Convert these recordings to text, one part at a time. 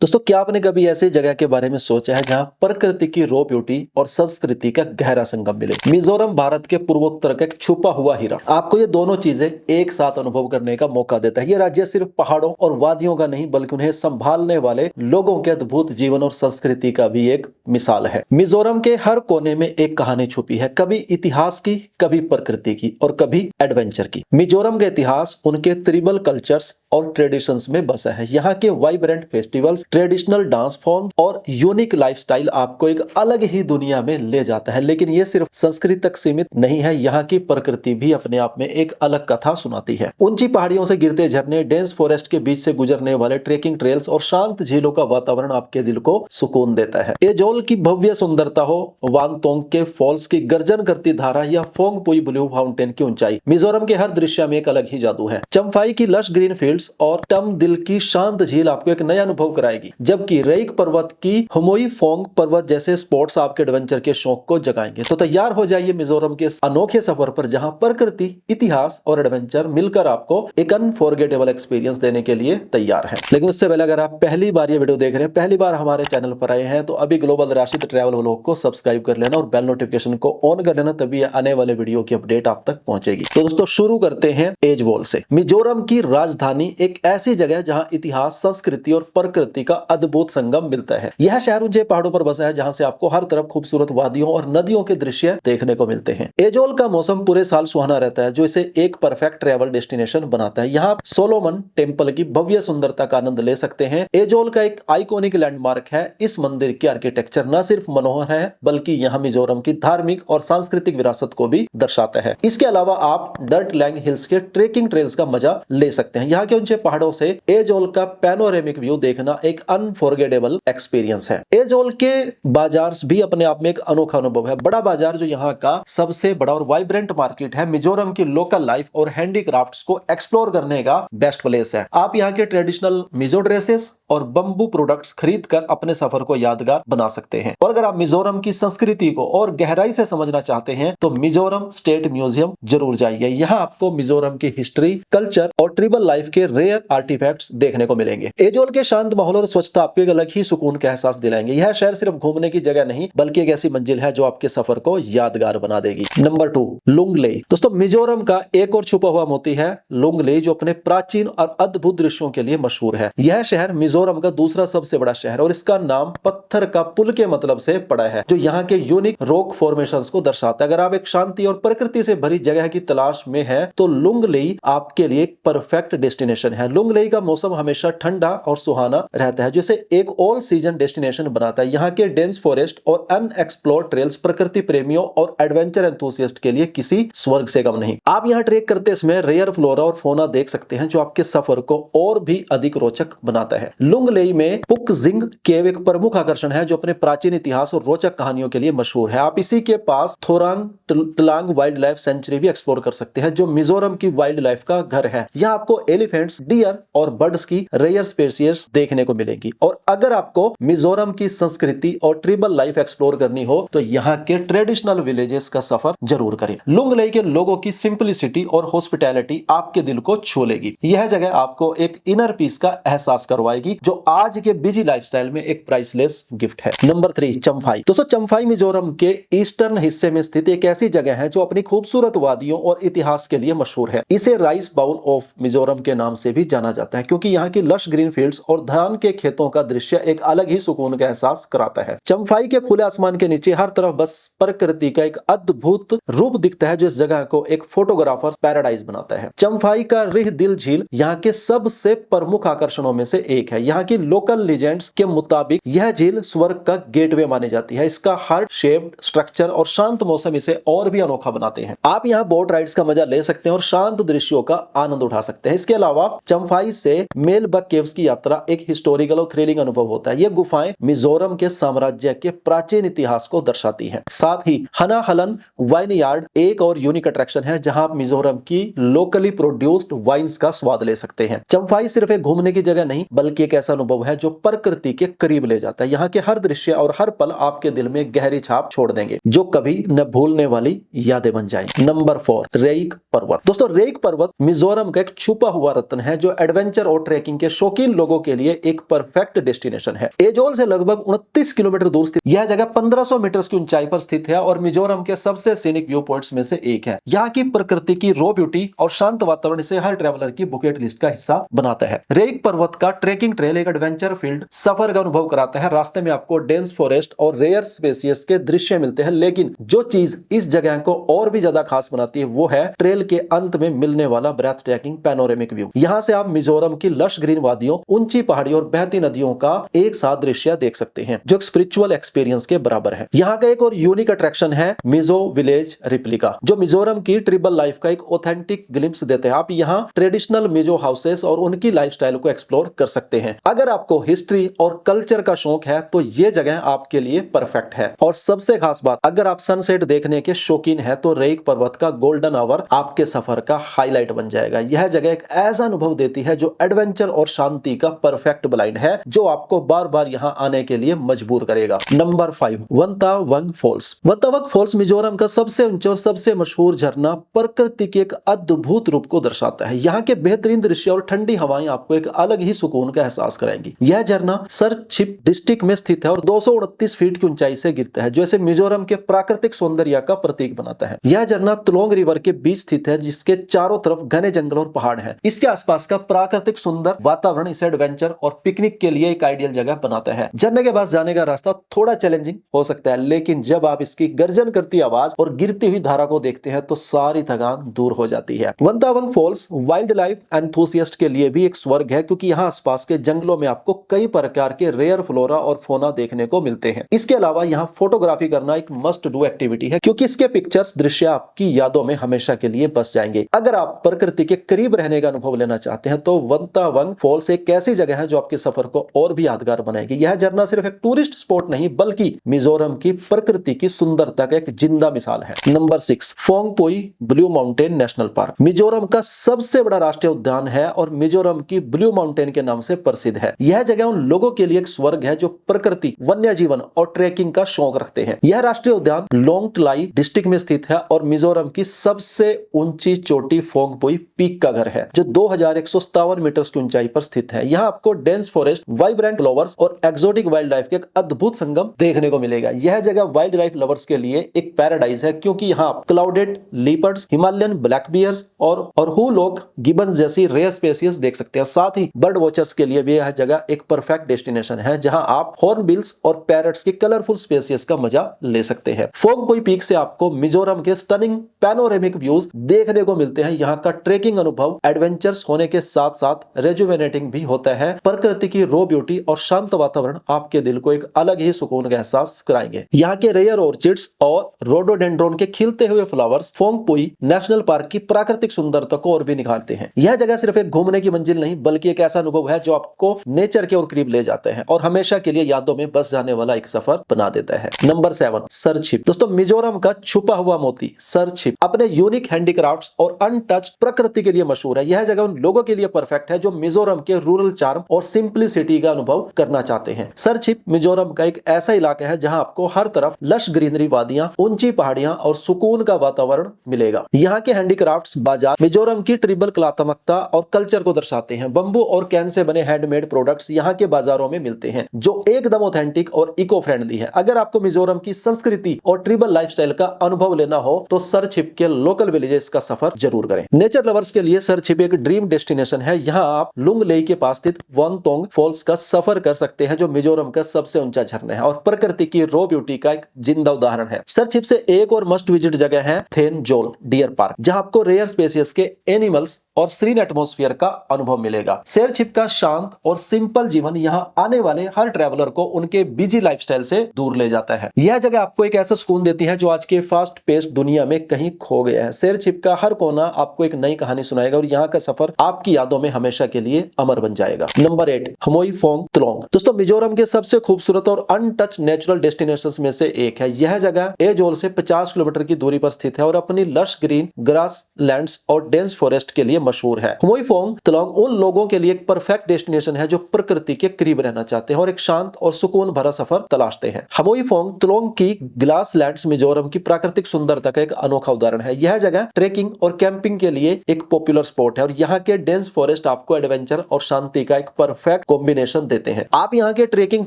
दोस्तों, क्या आपने कभी ऐसी जगह के बारे में सोचा है जहां प्रकृति की रॉ ब्यूटी और संस्कृति का गहरा संगम मिले। मिजोरम भारत के पूर्वोत्तर का एक छुपा हुआ हीरा आपको ये दोनों चीजें एक साथ अनुभव करने का मौका देता है। ये राज्य सिर्फ पहाड़ों और वादियों का नहीं बल्कि उन्हें संभालने वाले लोगों के अद्भुत जीवन और संस्कृति का भी एक मिसाल है। मिजोरम के हर कोने में एक कहानी छुपी है, कभी इतिहास की, कभी प्रकृति की और कभी एडवेंचर की। मिजोरम का इतिहास उनके ट्रिबल कल्चर्स और ट्रेडिशंस में बसा है। यहाँ के vibrant festivals, traditional dance form और यूनिक लाइफस्टाइल आपको एक अलग ही दुनिया में ले जाता है। लेकिन ये सिर्फ संस्कृति तक सीमित नहीं है, यहाँ की प्रकृति भी अपने आप में एक अलग कथा सुनाती है। ऊंची पहाड़ियों से गिरते झरने, डेंस फॉरेस्ट के बीच से गुजरने वाले ट्रेकिंग ट्रेल्स और शांत झीलों का वातावरण आपके दिल को सुकून देता है। एजोल की भव्य सुंदरता हो, वानतोंग के फॉल्स की गर्जन करती धारा या फोंगपुई ब्लू फाउंटेन की ऊंचाई, मिजोरम के हर दृश्य में एक अलग ही जादू है। चम्फाई की लश ग्रीन फील्ड्स और टम दिल की शांत झील आपको एक नया अनुभव कराएगी, जबकि रेक पर्वत की हुमोई फोंग पर्वत जैसे स्पॉट्स आपके एडवेंचर के शौक को जगाएंगे। तो तैयार हो जाइए मिजोरम के अनोखे सफर पर, जहां प्रकृति, इतिहास और एडवेंचर मिलकर आपको एक अनफॉरगेटेबल एक्सपीरियंस देने के लिए तैयार है। लेकिन उससे पहले अगर आप पहली बार ये वीडियो देख रहे हैं, पहली बार हमारे चैनल पर आए हैं, तो अभी ग्लोबल राशिद ट्रैवल व्लॉग को सब्सक्राइब कर लेना और बेल नोटिफिकेशन को ऑन कर लेना, तभी आने वाले वीडियो की अपडेट आप तक पहुंचेगी। तो दोस्तों, शुरू करते हैं एजवॉल से। मिजोरम की राजधानी एक ऐसी जगह जहां इतिहास, संस्कृति और प्रकृति का अद्भुत संगम मिलता है। यह शहर ऊंचे पहाड़ों पर बसा है, जहां से आपको हर तरफ खूबसूरत वादियों और नदियों के दृश्य देखने को मिलते हैं। एजोल का मौसम पूरे साल सुहाना रहता है, जो इसे एक परफेक्ट ट्रैवल डेस्टिनेशन बनाता है। यहाँ सोलोमन टेम्पल की भव्य सुंदरता का आनंद ले सकते हैं। एजोल का एक आइकॉनिक लैंडमार्क है। इस मंदिर की आर्किटेक्चर न सिर्फ मनोहर है, बल्कि यहाँ मिजोरम की धार्मिक और सांस्कृतिक विरासत को भी दर्शाता है। इसके अलावा आप डर्ट लैंग हिल्स के ट्रेकिंग ट्रेल्स का मजा ले सकते हैं। यहाँ के ऊंचे पहाड़ों से एजोल का पैनोरेमिक व्यू देखना एक अनफॉरगेटेबल एक्सपीरियंस है। एजोल के बाजार भी अपने आप में एक अनोखा अनुभव है। बड़ा बाजार, जो यहाँ का सबसे बड़ा और वाइब्रेंट मार्केट है, मिजोरम की लोकल लाइफ और हैंडीक्राफ्ट्स को एक्सप्लोर करने का बेस्ट प्लेस है। आप यहाँ के ट्रेडिशनल मिजो ड्रेसेस और बंबू प्रोडक्ट्स खरीद कर अपने सफर को यादगार बना सकते हैं। और अगर आप मिजोरम की संस्कृति को और गहराई से समझना चाहते हैं, तो मिजोरम स्टेट म्यूजियम जरूर जाइए। यहाँ आपको मिजोरम की हिस्ट्री, कल्चर और ट्रिबल लाइफ के रेयर आर्टिफैक्ट्स देखने को मिलेंगे। एजोल के शांत माहौल और स्वच्छता आपको एक अलग ही सुकून का एहसास दिलाएंगे। यह शहर सिर्फ घूमने की जगह नहीं, बल्कि एक ऐसी मंजिल है जो आपके सफर को यादगार बना देगी। नंबर 2, लुंगलेई। दोस्तों, मिजोरम का एक और छुपा हुआ मोती है लुंगलेई, जो अपने प्राचीन और अद्भुत दृश्यों के लिए मशहूर है। यह शहर मिजोरम का दूसरा सबसे बड़ा शहर और इसका नाम पत्थर का पुल के मतलब से पड़ा है, जो यहाँ के यूनिक रॉक फॉर्मेशंस को दर्शाता है। अगर आप एक शांति और प्रकृति से भरी जगह की तलाश में है, तो लुंगलेई आपके लिए एक परफेक्ट डेस्टिनेशन है। लुंगलेई का मौसम हमेशा ठंडा और सुहाना रहता है, जिसे एक ऑल सीजन डेस्टिनेशन बनाता है। यहाँ के डेंस फॉरेस्ट और अनएक्सप्लोर्ड ट्रेल्स प्रकृति प्रेमियों और एडवेंचर एंथुसियास्ट के लिए किसी स्वर्ग से कम नहीं। आप यहाँ ट्रेक करते समय रेयर फ्लोरा और फोना देख सकते हैं, जो आपके सफर को और भी अधिक रोचक बनाता है। लुंगलेई में पुकजिंग केव एक प्रमुख आकर्षण है, जो अपने प्राचीन इतिहास और रोचक कहानियों के लिए मशहूर है। आप इसी के पास थोरांग तलांग वाइल्ड लाइफ सेंचुरी भी एक्सप्लोर कर सकते हैं, जो मिजोरम की वाइल्ड लाइफ का घर है। यहाँ आपको एलिफेंट्स, डियर और बर्ड्स की रेयर स्पीशीज देखने को मिलेगी। और अगर आपको मिजोरम की संस्कृति और ट्रिबल लाइफ एक्सप्लोर करनी हो, तो यहाँ के ट्रेडिशनल विलेजेस का सफर जरूर करें। लुंगलेई के लोगों की सिंपलिसिटी और हॉस्पिटैलिटी आपके दिल को छू लेगी। यह जगह आपको एक इनर पीस का एहसास करवाएगी, जो आज के बिजी लाइफस्टाइल में एक प्राइसलेस गिफ्ट है। नंबर 3, चम्फाई। दोस्तों, चम्फाई मिजोरम के ईस्टर्न हिस्से में स्थित एक ऐसी जगह है जो अपनी खूबसूरत वादियों और इतिहास के लिए मशहूर है। इसे राइस बाउल ऑफ मिजोरम के नाम से भी जाना जाता है, क्योंकि यहाँ की लश ग्रीन फील्ड्स और धान के खेतों का दृश्य एक अलग ही सुकून का एहसास कराता है। चम्फाई के खुले आसमान के नीचे हर तरफ बस प्रकृति का एक अद्भुत रूप दिखता है, जो इस जगह को एक फोटोग्राफर्स पैराडाइज बनाता है। चम्फाई का रिह दिल झील यहाँ के सबसे प्रमुख आकर्षणों में से एक है। यहाँ की लोकल लीजेंड्स के मुताबिक यह झील स्वर्ग का गेटवे मानी जाती है। इसका हार्ट शेप्ड स्ट्रक्चर और शांत मौसम इसे और भी अनोखा बनाते हैं। आप यहाँ बोट राइड्स का मजा ले सकते हैं और शांत दृश्यों का आनंद उठा सकते हैं। इसके अलावा चम्फाई से मेलबक केव्स की यात्रा एक हिस्टोरिकल और थ्रिलिंग अनुभव होता है। ये गुफाएं मिजोरम के साम्राज्य के प्राचीन इतिहास को दर्शाती हैं। साथ ही हनाहलन वाइन यार्ड एक और यूनिक अट्रैक्शन है, जहां आप मिजोरम की लोकली प्रोड्यूस्ड वाइन्स का स्वाद ले सकते हैं। चम्फाई सिर्फ एक घूमने की जगह नहीं, बल्कि एक एक ऐसा अनुभव है जो प्रकृति के करीब ले जाता है। यहाँ के हर दृश्य और हर पल आपके दिल में गहरी छाप छोड़ देंगे, जो कभी न भूलने वाली यादें बन जाएंगी। नंबर 4, रेइक पर्वत। दोस्तों, रेइक पर्वत मिजोरम का एक छुपा हुआ रत्न है जो एडवेंचर और ट्रैकिंग के शौकीन लोगों के लिए एक परफेक्ट डेस्टिनेशन है। एजोल से लगभग 29 किलोमीटर दूर स्थित यह जगह 1500 मीटर की ऊंचाई पर स्थित है और मिजोरम के सबसे सीनिक व्यू पॉइंट्स में से एक है। यहाँ की प्रकृति की रॉ ब्यूटी और शांत वातावरण से हर ट्रैवलर की बुकेट लिस्ट का हिस्सा बनाता है। रेइक पर्वत का ट्रेकिंग ट्रेल एक एडवेंचर फील्ड सफर का अनुभव कराता है। रास्ते में आपको डेंस फॉरेस्ट और रेयर स्पेसियस के दृश्य मिलते हैं, लेकिन जो चीज इस जगह को और भी ज्यादा खास बनाती है वो है ट्रेल के अंत में मिलने वाला ब्रेथ टेकिंग पैनोरेमिक व्यू। यहाँ से आप मिजोरम की लश ग्रीन वादियों, ऊंची पहाड़ियों और बहती नदियों का एक साथ दृश्य देख सकते हैं, जो एक स्पिरिचुअल एक्सपीरियंस के बराबर है। यहाँ का एक और यूनिक अट्रैक्शन है मिजो विलेज रिप्लिका, जो मिजोरम की ट्रिबल लाइफ का एक ऑथेंटिक ग्लिम्स देते हैं। आप यहाँ ट्रेडिशनल मिजो हाउसेस और उनकी लाइफस्टाइल को एक्सप्लोर कर सकते हैं। अगर आपको हिस्ट्री और कल्चर का शौक है तो ये जगह आपके लिए परफेक्ट है। और सबसे खास बात, अगर आप सनसेट देखने के शौकीन है तो रेइक पर्वत का गोल्डन आवर आपके सफर का हाईलाइट बन जाएगा। यह जगह एक ऐसा अनुभव देती है जो एडवेंचर और शांति का परफेक्ट ब्लेंड है, जो आपको बार बार यहाँ आने के लिए मजबूर करेगा। Number 5, Vantawng falls. Vantawng falls Mizoram का सबसे ऊंचा और सबसे मशहूर झरना प्रकृति के एक अद्भुत रूप को दर्शाता है। यहाँ के बेहतरीन दृश्य और ठंडी हवाएं आपको एक अलग ही सुकून का एहसास कराएंगी। यह झरना सरछिप डिस्ट्रिक्ट में स्थित है और 229 फीट की ऊंचाई से गिरता है, जो इसे मिजोरम के प्राकृतिक सौंदर्य का प्रतीक बनाता है। यह झरना तुलोंग रिवर के बीच स्थित है, जिसके चारों तरफ घने जंगल और पहाड़ हैं। इसके आसपास का प्राकृतिक सुंदर वातावरण इसे एडवेंचर और पिकनिक के लिए एक आइडियल जगह बनाता है। झरने के पास जाने का रास्ता थोड़ा चैलेंजिंग हो सकता है, लेकिन जब आप इसकी गर्जन करती आवाज और गिरती हुई धारा को देखते हैं तो सारी थकान दूर हो जाती है। वंतावंग फॉल्स वाइल्ड लाइफ एंथुसियास्ट के लिए भी एक स्वर्ग है, क्योंकि यहाँ आसपास के जंगलों में आपको कई प्रकार के रेयर फ्लोरा और फोना देखने को मिलते हैं। इसके अलावा यहाँ फोटोग्राफी करना एक मस्ट डू एक्टिविटी है, क्योंकि इसके पिक्चर्स दृश्य आपकी यादों में हमेशा के लिए बस जाएंगे। अगर आप प्रकृति के करीब रहने का अनुभव लेना चाहते हैं तो वंतावंग फॉल्स एक ऐसी जगह है जो आपके सफर को और भी यादगार बनाएगी। यह झरना सिर्फ एक टूरिस्ट स्पॉट नहीं, बल्कि मिजोरम की प्रकृति की सुंदरता का एक जिंदा मिसाल है। Number 6, Phawngpui blue mountain national park. Mizoram का सबसे बड़ा राष्ट्रीय उद्यान है और मिजोरम की ब्लू माउंटेन के नाम से प्रसिद्ध है। यह जगह उन लोगों के लिए एक स्वर्ग है जो प्रकृति, वन्य जीवन और ट्रेकिंग का शौक रखते हैं। यह राष्ट्रीय उद्यान लोंगतलाई डिस्ट्रिक्ट में स्थित है और मिजोरम की सबसे ऊंची चोटी फोंगपोई पीक का घर है, जो 2157 मीटर की ऊंचाई पर स्थित है। यहाँ आपको डेंस फॉरेस्ट, वाइब्रेंट फ्लावर्स और एक्सोटिक वाइल्ड लाइफ के एक अद्भुत संगम देखने को मिलेगा। यह जगह वाइल्ड लाइफ लवर्स के लिए एक पैराडाइज है, क्योंकि यहाँ क्लाउडेड लीपर्ड्स, हिमालयन ब्लैक बियर्स और हुलॉक गिबन्स जैसी रेयर स्पेसीज देख सकते हैं। साथ ही बर्ड वॉचर्स के लिए भी यह जगह एक परफेक्ट डेस्टिनेशन है, जहां आप हॉर्नबिल्स और पैरट्स के कलरफुल स्पेसीज का मजा ले सकते हैं। फोंगपोई पीक से आपको मिजोरम के स्टनिंग पैनोरेमिक व्यूज देखने को मिलते हैं। यहाँ का ट्रेकिंग अनुभव एडवेंचर्स होने के साथ साथ रेजुवेनेटिंग भी होता है। प्रकृति की रॉ ब्यूटी और शांत वातावरण आपके दिल को एक अलग ही सुकून का एहसास कराएंगे। यहाँ के रेयर ऑर्चिड्स और रोडोडेंड्रोन के खिलते हुए फ्लावर्स फोंगपोई नेशनल पार्क की प्राकृतिक सुंदरता को और भी निखारते हैं। यह जगह सिर्फ एक घूमने की मंजिल नहीं, बल्कि एक ऐसा अनुभव है जो आपको नेचर के और करीब ले जाता है और हमेशा के लिए यादों में बस जाने वाला एक सफर बना देता है। नंबर 7, सरछिप। दोस्तों, मिजोरम का छुपा हुआ मोती सरछिप अपने यूनिक हैंडीक्राफ्ट्स और अनटच्ड प्रकृति के लिए मशहूर है। यह जगह उन लोगों के लिए परफेक्ट है जो मिजोरम के रूरल चार्म और सिंप्लिसिटी का अनुभव करना चाहते हैं। सरछिप मिजोरम का एक ऐसा इलाका है जहां आपको हर तरफ लश ग्रीनरी वादियां, ऊंची पहाड़ियां और सुकून का वातावरण मिलेगा। यहाँ के हैंडीक्राफ्ट्स बाजार मिजोरम की ट्रिबल कलात्मकता और कल्चर को दर्शाते हैं। बंबू और कैन से बने हैंडमेड प्रोडक्ट्स यहाँ के बाजारों में मिलते हैं, जो एकदम ऑथेंटिक और इको फ्रेंडली है। अगर आपको मिजोरम की संस्कृति और ट्रिबल लाइफस्टाइल का अनुभव लेना हो तो सरछिप के लोकल विलेजेस का सफर जरूर करें। नेचर लवर्स के लिए सरछिप एक ड्रीम डेस्टिनेशन है। यहाँ आप लुंगलेई के पास स्थित वनतोंग फॉल्स का सफर कर सकते हैं, जो मिजोरम का सबसे ऊंचा झरना है और प्रकृति की रॉ ब्यूटी का एक जिंदा उदाहरण है। सरछिप से एक और मस्ट विजिट जगह है थेनजोल डियर पार्क, जहां आपको रेयर स्पेसीज के एनिमल्स और सीरीन एटमॉस्फेयर का अनुभव मिलेगा। सरछिप का शांत और सिंपल जीवन यहाँ आने वाले हर ट्रैवलर को उनके बिजी लाइफस्टाइल से दूर ले जाता है। यह जगह आपको एक ऐसा सुकून देती है जो आज के फास्ट पेस्ड दुनिया में कहीं खो गया है। सरछिप का हर कोना आपको एक नई कहानी सुनाएगा और यहाँ का सफर आपकी यादों में हमेशा के लिए अमर बन जाएगा। नंबर 8, हमोई फोंग त्लोंग। दोस्तों, मिजोरम के सबसे खूबसूरत और अनटच नेचुरल डेस्टिनेशंस में से एक है। यह जगह एजोल से 50 किलोमीटर की दूरी पर स्थित है और अपनी लश ग्रीन ग्रास लैंड्स और डेंस फॉरेस्ट के लिए मशहूर है। हुमोई-फोंग तलोंग उन लोगों के लिए एक परफेक्ट डेस्टिनेशन है जो प्रकृति के करीब रहना चाहते हैं और एक शांत और सुकून भरा सफर तलाशते हैं। हुमोई-फोंग तलोंग की ग्लासलैंड्स मिजोरम की प्राकृतिक सुंदरता का एक अनोखा उदाहरण है। यह जगह ट्रेकिंग और कैंपिंग के लिए एक पॉपुलर स्पॉट है और यहाँ के डेंस फॉरेस्ट आपको एडवेंचर और शांति का एक परफेक्ट कॉम्बिनेशन देते हैं। आप यहाँ के ट्रेकिंग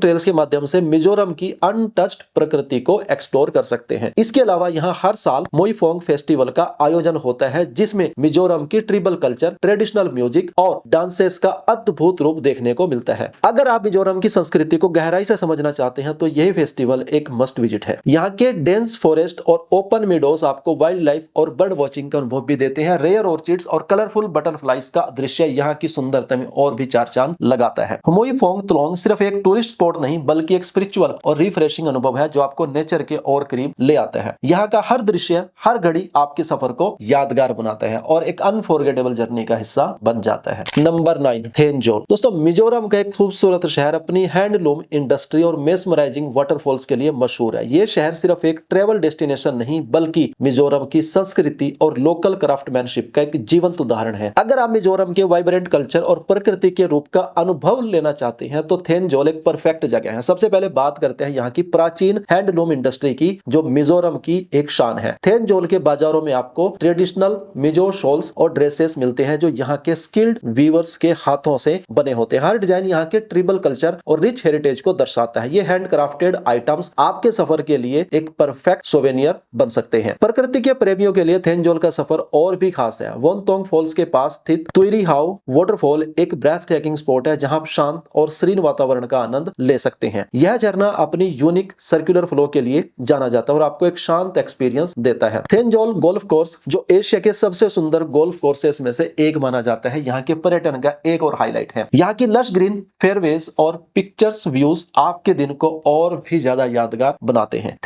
ट्रेल्स के माध्यम से मिजोरम की अनटच्ड प्रकृति को एक्सप्लोर कर सकते हैं। इसके अलावा यहाँ हर साल मोई-फोंग फेस्टिवल का आयोजन होता है जिसमें मिजोरम की ट्रिबल कल्चर, ट्रेडिशनल म्यूजिक और डांसेस का अद्भुत रूप देखने को मिलता है। अगर आप मिजोरम की संस्कृति को गहराई से समझना चाहते हैं तो यह फेस्टिवल एक मस्ट विजिट है। यहाँ के डेंस फॉरेस्ट और ओपन मीडोज आपको वाइल्ड लाइफ और बर्ड वॉचिंग का अनुभव भी देते हैं। रेयर ऑर्चिड्स और कलरफुल बटरफ्लाइज का दृश्य यहाँ की सुंदरता में और भी चार चांद लगाता है। हुमोई-फोंग तलोंग सिर्फ एक टूरिस्ट स्पॉट नहीं बल्कि एक स्पिरिचुअल और रिफ्रेशिंग अनुभव है जो आपको नेचर के और करीब ले आता है। यहाँ का हर दृश्य, हर घड़ी आपके सफर को यादगार बनाता है और एक अनफॉरगेटेबल जर्नी का हिस्सा बन जाता है। नंबर 9, थेनजोल। दोस्तों, मिजोरम का एक खूबसूरत शहर अपनी हैंडलूम इंडस्ट्री और मेस्मराइजिंग वाटरफॉल्स के लिए मशहूर है। ये शहर सिर्फ एक ट्रेवल डेस्टिनेशन नहीं बल्कि मिजोरम की संस्कृति और लोकल क्राफ्टमैनशिप का एक जीवंत उदाहरण है। अगर आप मिजोरम के वाइब्रेंट कल्चर और प्रकृति के रूप का अनुभव लेना चाहते हैं तो थेनजोल एक परफेक्ट जगह है। सबसे पहले बात करते हैं यहाँ की प्राचीन हैंडलूम इंडस्ट्री की जो मिजोरम की एक शान है। थेनजोल के बाजारों में आपको ट्रेडिशनल मिजो शॉल्स और ड्रेसेस मिलते हैं जो यहाँ के स्किल्ड वीवर्स के हाथों से बने होते हैं। हर डिजाइन यहाँ के ट्रिबल कल्चर और रिच हेरिटेज को दर्शाता है। ये हैंडक्राफ्टेड आइटम्स आपके सफर के लिए एक परफेक्ट सोवेनियर बन सकते हैं। प्रकृति के प्रेमियों के लिए थेनजोल का सफर और भी खास है। वोनतोंग फॉल्स के पास स्थित तुइरी हाउ वाटरफॉल एक ब्रेथ टेकिंग स्पॉट है जहां आप शांत और सीरीन वातावरण का आनंद ले सकते हैं। यह झरना अपनी यूनिक सर्कुलर फ्लो के लिए जाना जाता है और आपको एक शांत एक्सपीरियंस देता है। थेनजोल गोल्फ कोर्स जो एशिया के सबसे सुंदर गोल्फ कोर्सेस में से एक माना जाता है, यहाँ के पर्यटन का एक और हाईलाइट है। यहाँ की लश ग्रीन फेयरवेज और पिक्चर्स व्यूज आपके दिन को और भी ज्यादा यादगार बनाते हैं।